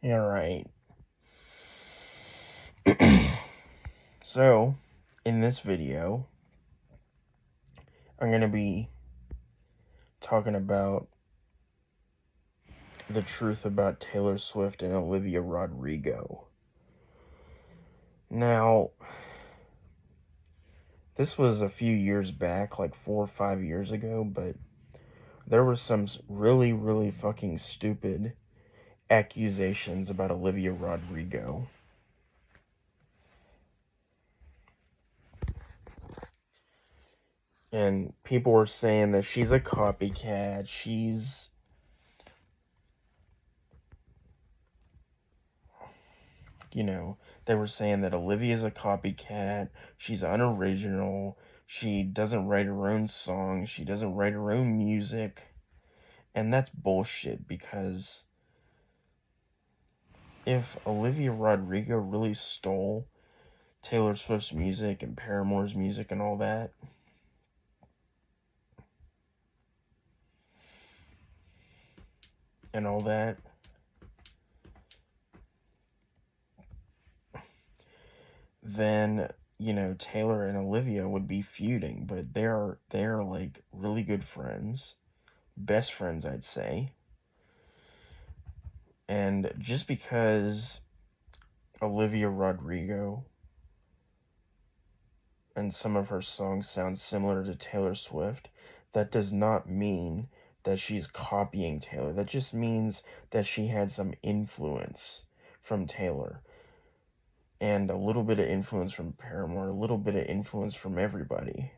All right. So, in this video, I'm going to be talking about the truth about Taylor Swift and Olivia Rodrigo. Now, this was a few years back, like 4 or 5 years ago, but there were some really, really fucking stupid accusations about Olivia Rodrigo. And people were saying that she's a copycat, they were saying that Olivia's a copycat, she's unoriginal, she doesn't write her own songs, she doesn't write her own music. And that's bullshit, because if Olivia Rodrigo really stole Taylor Swift's music and Paramore's music and all that, then Taylor and Olivia would be feuding. But they're like really good friends, best friends, I'd say. And just because Olivia Rodrigo and some of her songs sound similar to Taylor Swift, that does not mean that she's copying Taylor. That just means that she had some influence from Taylor, and a little bit of influence from Paramore, a little bit of influence from everybody.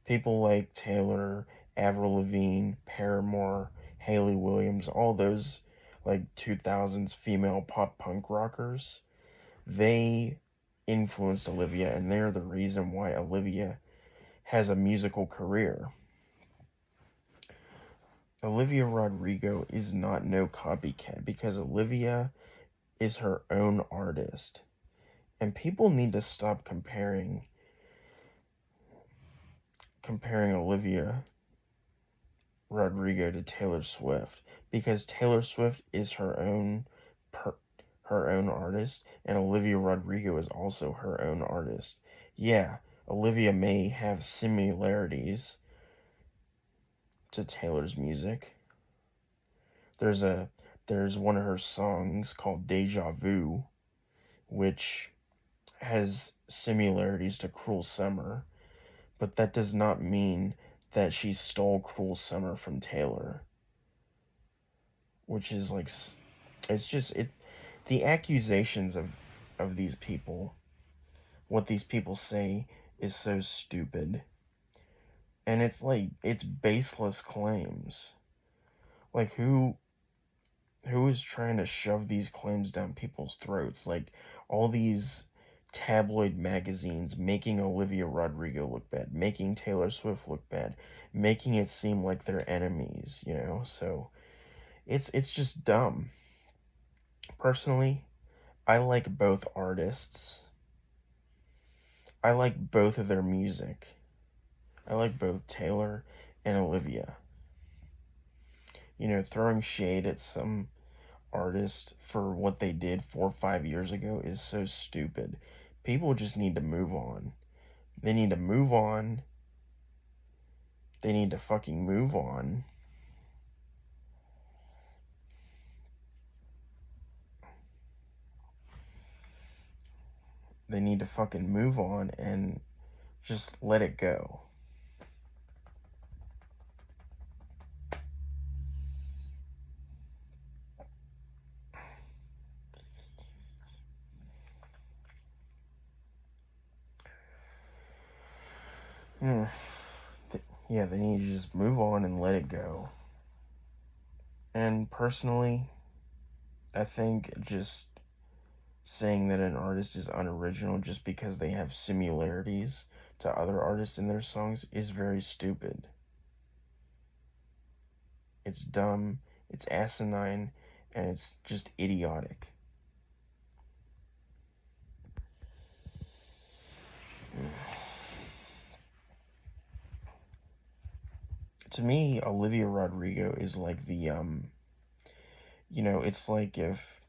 People like Taylor, Avril Lavigne, Paramore, Hayley Williams, all those like 2000s female pop punk rockers, they influenced Olivia, and they're the reason why Olivia has a musical career. Olivia Rodrigo is not no copycat, because Olivia is her own artist. And people need to stop comparing Olivia Rodrigo to Taylor Swift, because Taylor Swift is her own artist, and Olivia Rodrigo is also her own artist. Yeah, Olivia may have similarities to Taylor's music. There's one of her songs called Deja Vu, which has similarities to Cruel Summer, but that does not mean that she stole Cruel Summer from Taylor. Which is like, it's just, the accusations of these people, what these people say, is so stupid. And it's like, it's baseless claims. Like, who is trying to shove these claims down people's throats? Like, all these tabloid magazines making Olivia Rodrigo look bad, making Taylor Swift look bad, making it seem like they're enemies, So it's just dumb. Personally, I like both artists. I like both of their music. I like both Taylor and Olivia. Throwing shade at some artist for what they did 4 or 5 years ago is so stupid. People just need to move on. They need to move on. They need to fucking move on. They need to fucking move on and just let it go. Yeah, they need to just move on and let it go. And personally, I think just saying that an artist is unoriginal just because they have similarities to other artists in their songs is very stupid. It's dumb, it's asinine, and it's just idiotic. To me, Olivia Rodrigo is like the, it's like if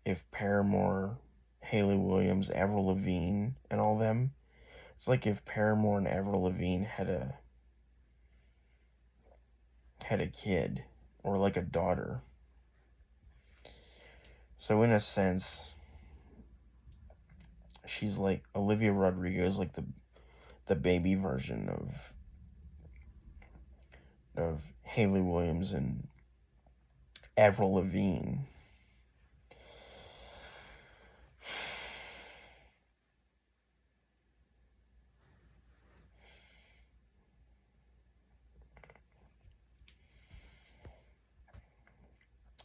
if Paramore, Haley Williams, Avril Lavigne, and all them. It's like if Paramore and Avril Lavigne had a kid or like a daughter. So in a sense, she's like Olivia Rodrigo is like the baby version of Haley Williams and Avril Lavigne.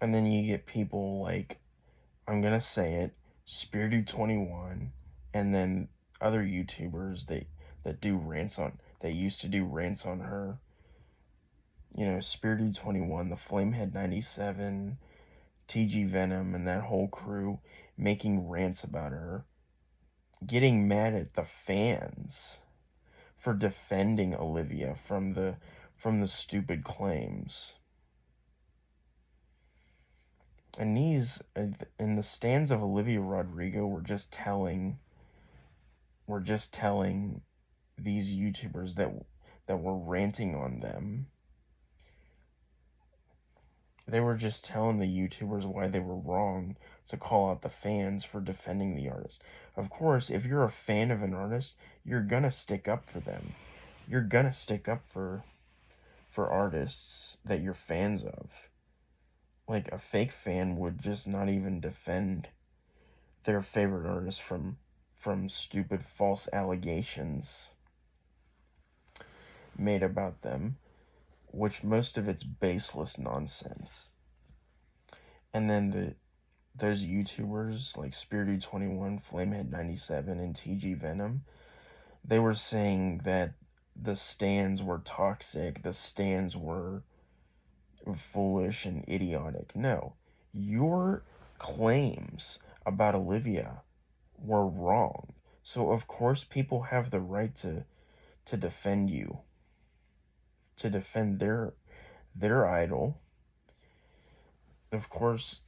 And then you get people like, I'm gonna say it, Spirited 21, and then other YouTubers that do rants on, that used to do rants on her. You know, Spirited 21, the Flamehead 97, TG Venom, and that whole crew making rants about her, getting mad at the fans for defending Olivia from the stupid claims. And the stands of Olivia Rodrigo were just telling these YouTubers that were ranting on them. They were just telling the YouTubers why they were wrong to call out the fans for defending the artist. Of course, if you're a fan of an artist, you're gonna stick up for them. You're gonna stick up for artists that you're fans of. Like, a fake fan would just not even defend their favorite artist from stupid false allegations made about them, which most of it's baseless nonsense. And then those YouTubers like Spirited 21, Flamehead 97, and TG Venom, they were saying that the stands were toxic, the stands were foolish and idiotic. No, your claims about Olivia were wrong. So of course people have the right to defend you, to defend their idol. Of course,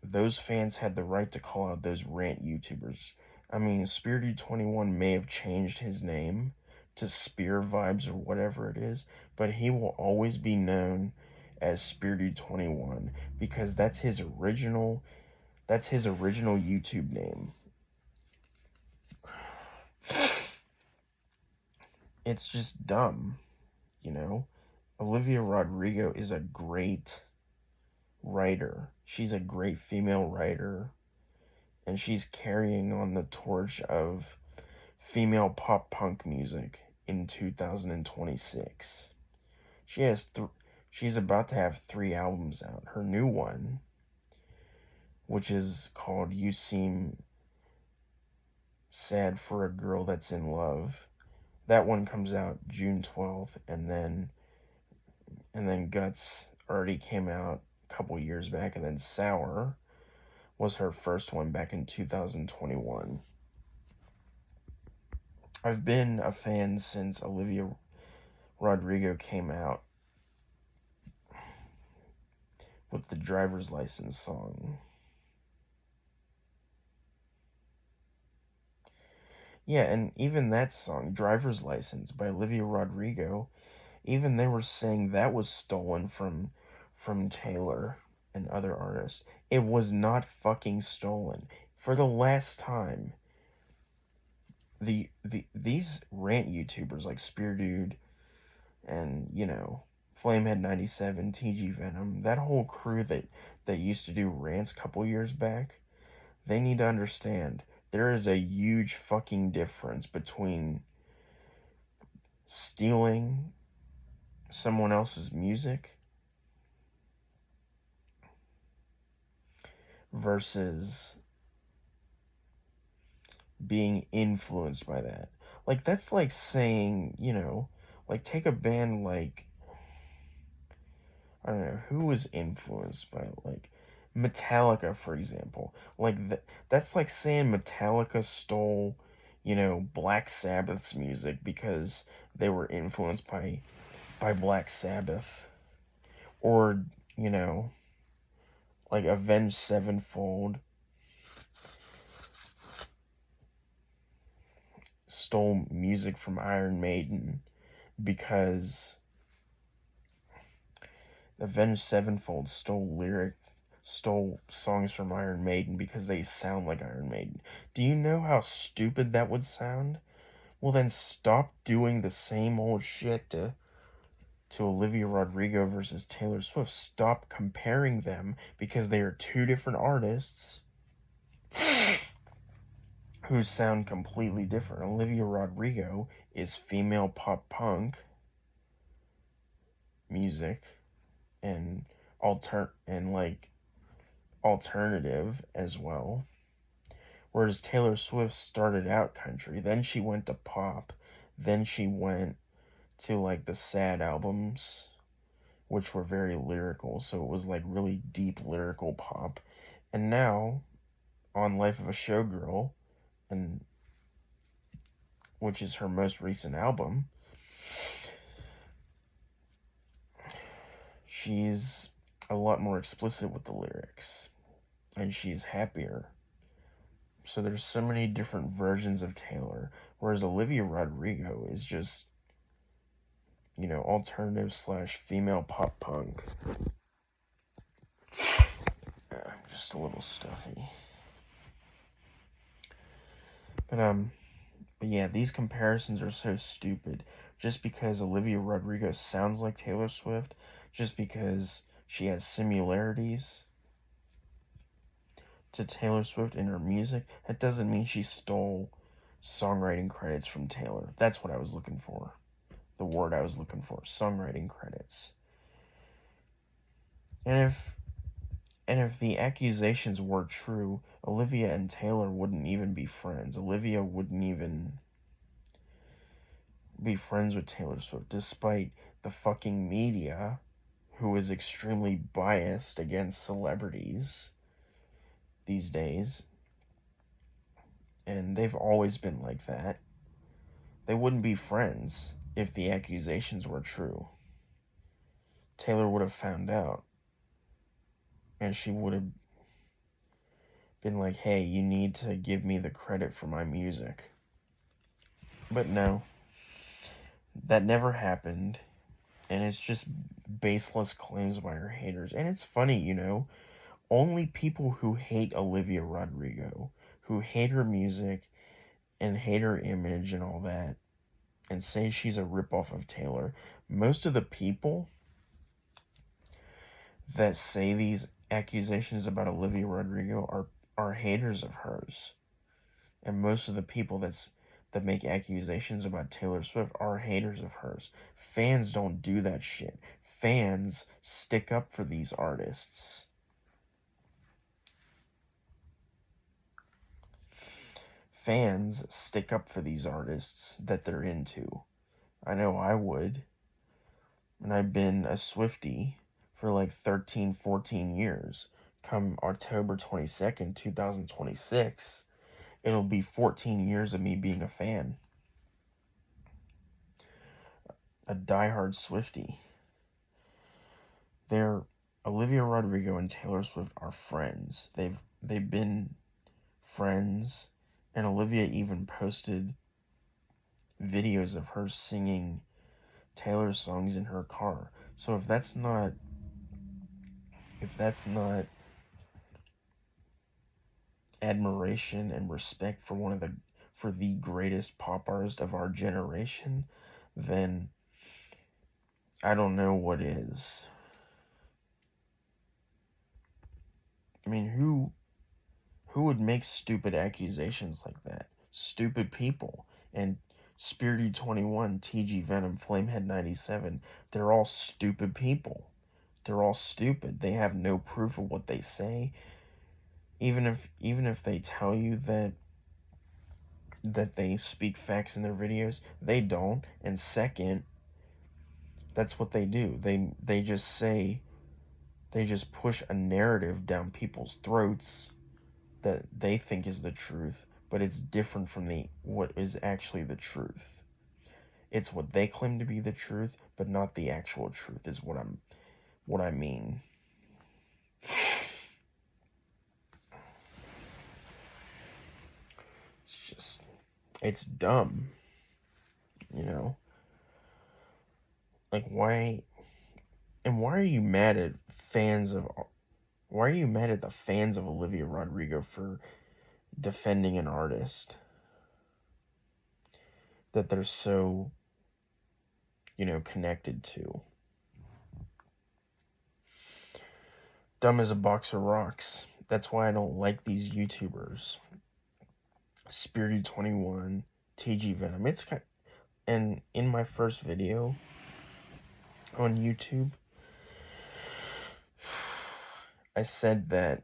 those fans had the right to call out those rant YouTubers. I mean, Spirited 21 may have changed his name to Spear Vibes or whatever it is, but he will always be known as Spirited 21 because that's his original YouTube name. It's just dumb, you know? Olivia Rodrigo is a great writer. She's a great female writer, and she's carrying on the torch of female pop punk music in 2026. She's about to have 3 albums out. Her new one, which is called You Seem Sad for a Girl That's in Love, that one comes out June 12th, and then Guts already came out a couple years back, and then Sour was her first one back in 2021. I've been a fan since Olivia Rodrigo came out with the Driver's License song. Yeah, and even that song, Driver's License by Olivia Rodrigo, even they were saying that was stolen from Taylor and other artists. It was not fucking stolen. For the last time, these rant YouTubers like Spear Dude and, you know, Flamehead 97, TG Venom, that whole crew that used to do rants a couple years back, they need to understand there is a huge fucking difference between stealing someone else's music versus being influenced by that. Like, that's like saying, you know, like, take a band like, I don't know, who was influenced by, like, Metallica, for example. Like, that's like saying Metallica stole, you know, Black Sabbath's music because they were influenced by Black Sabbath. Or, you know, like Avenged Sevenfold stole music from Iron Maiden because Avenged Sevenfold stole songs from Iron Maiden because they sound like Iron Maiden. Do you know how stupid that would sound? Well, then stop doing the same old shit to Olivia Rodrigo versus Taylor Swift. Stop comparing them because they are two different artists who sound completely different. Olivia Rodrigo is female pop punk music and alternative as well. Whereas Taylor Swift started out country, then she went to pop, then she went to like the sad albums, which were very lyrical, so it was like really deep lyrical pop. And now on Life of a Showgirl, and which is her most recent album, she's a lot more explicit with the lyrics and she's happier. So there's so many different versions of Taylor, whereas Olivia Rodrigo is just, alternative / female pop punk. I'm just a little stuffy. But yeah, these comparisons are so stupid. Just because Olivia Rodrigo sounds like Taylor Swift, just because she has similarities to Taylor Swift in her music, that doesn't mean she stole songwriting credits from Taylor. That's what I was looking for. The word I was looking for, songwriting credits. And if the accusations were true, Olivia and Taylor wouldn't even be friends. Olivia wouldn't even be friends with Taylor Swift, despite the fucking media, who is extremely biased against celebrities these days. And they've always been like that. They wouldn't be friends if the accusations were true. Taylor would have found out. And she would have been like, hey, you need to give me the credit for my music. But no. That never happened. And it's just baseless claims by her haters. And it's funny, only people who hate Olivia Rodrigo, who hate her music and hate her image and all that, and say she's a ripoff of Taylor, most of the people that say these accusations about Olivia Rodrigo are haters of hers. And most of the people that make accusations about Taylor Swift are haters of hers. Fans don't do that shit. Fans stick up for these artists. Fans stick up for these artists that they're into. I know I would. And I've been a Swiftie for like 13, 14 years. Come October 22nd, 2026, it'll be 14 years of me being a fan. A diehard Swiftie. Olivia Rodrigo and Taylor Swift are friends. They've been friends, and Olivia even posted videos of her singing Taylor's songs in her car. So if that's not admiration and respect for the greatest pop artist of our generation, then I don't know what is. I mean, who would make stupid accusations like that? Stupid people. And Spirited 21, TG Venom, Flamehead 97, they're all stupid people. They're all stupid. They have no proof of what they say. Even if they tell you that they speak facts in their videos, they don't. And second, that's what they do. They just push a narrative down people's throats that they think is the truth, but it's different from what is actually the truth. It's what they claim to be the truth, but not the actual truth is what I mean. It's dumb, you know? Like, why... And why are you mad at fans of... Why are you mad at the fans of Olivia Rodrigo for defending an artist that they're so, connected to? Dumb as a box of rocks. That's why I don't like these YouTubers. Spirited21, TG Venom. It's kind and in my first video on YouTube, I said that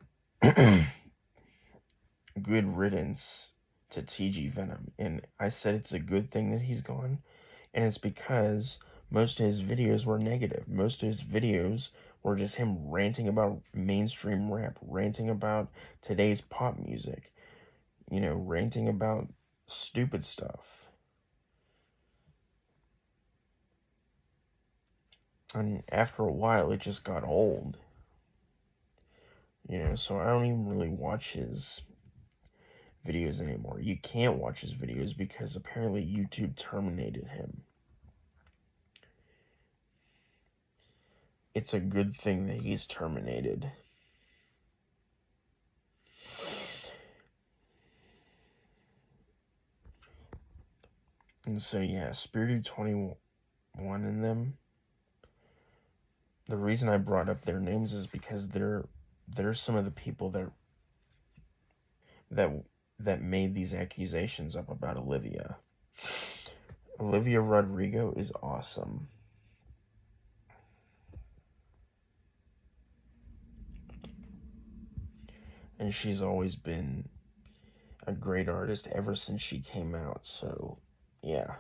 good riddance to TG Venom, and I said it's a good thing that he's gone, and it's because most of his videos were negative. Most of his videos were just him ranting about mainstream rap, ranting about today's pop music, ranting about stupid stuff. And after a while, it just got old. So I don't even really watch his videos anymore. You can't watch his videos because apparently YouTube terminated him. It's a good thing that he's terminated. And so, yeah, Spirited21 and them, the reason I brought up their names is because they're some of the people that made these accusations up about Olivia. Olivia Rodrigo is awesome. And she's always been a great artist ever since she came out, so yeah.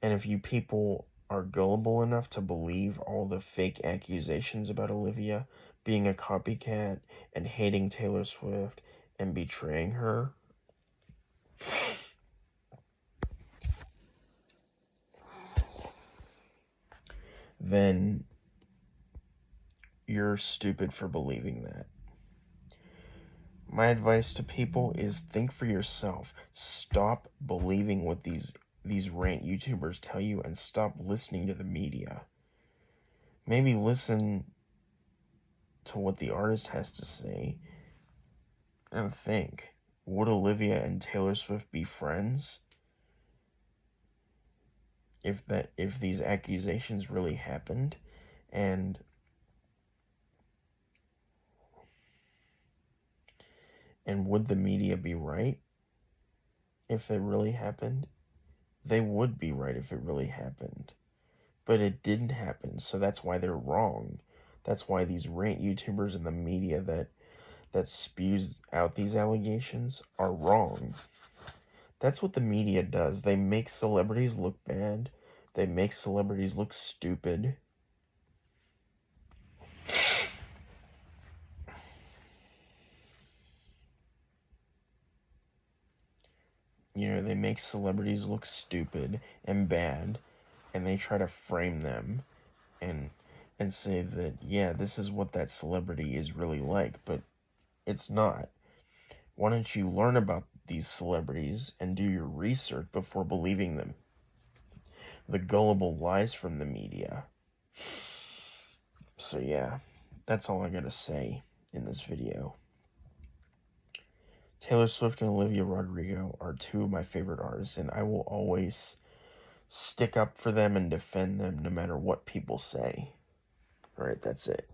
And if you people are gullible enough to believe all the fake accusations about Olivia being a copycat and hating Taylor Swift and betraying her, then you're stupid for believing that. My advice to people is think for yourself. Stop believing what these rant YouTubers tell you and stop listening to the media. Maybe listen to what the artist has to say and think, would Olivia and Taylor Swift be friends if these accusations really happened? And would the media be right if it really happened? They would be right if it really happened. But it didn't happen, so that's why they're wrong. That's why these rant YouTubers and the media that spews out these allegations are wrong. That's what the media does. They make celebrities look bad. They make celebrities look stupid. They make celebrities look stupid and bad, and they try to frame them and say that, yeah, this is what that celebrity is really like, but it's not. Why don't you learn about these celebrities and do your research before believing them? The gullible lies from the media. So yeah, that's all I gotta say in this video. Taylor Swift and Olivia Rodrigo are two of my favorite artists, and I will always stick up for them and defend them no matter what people say. Alright, that's it.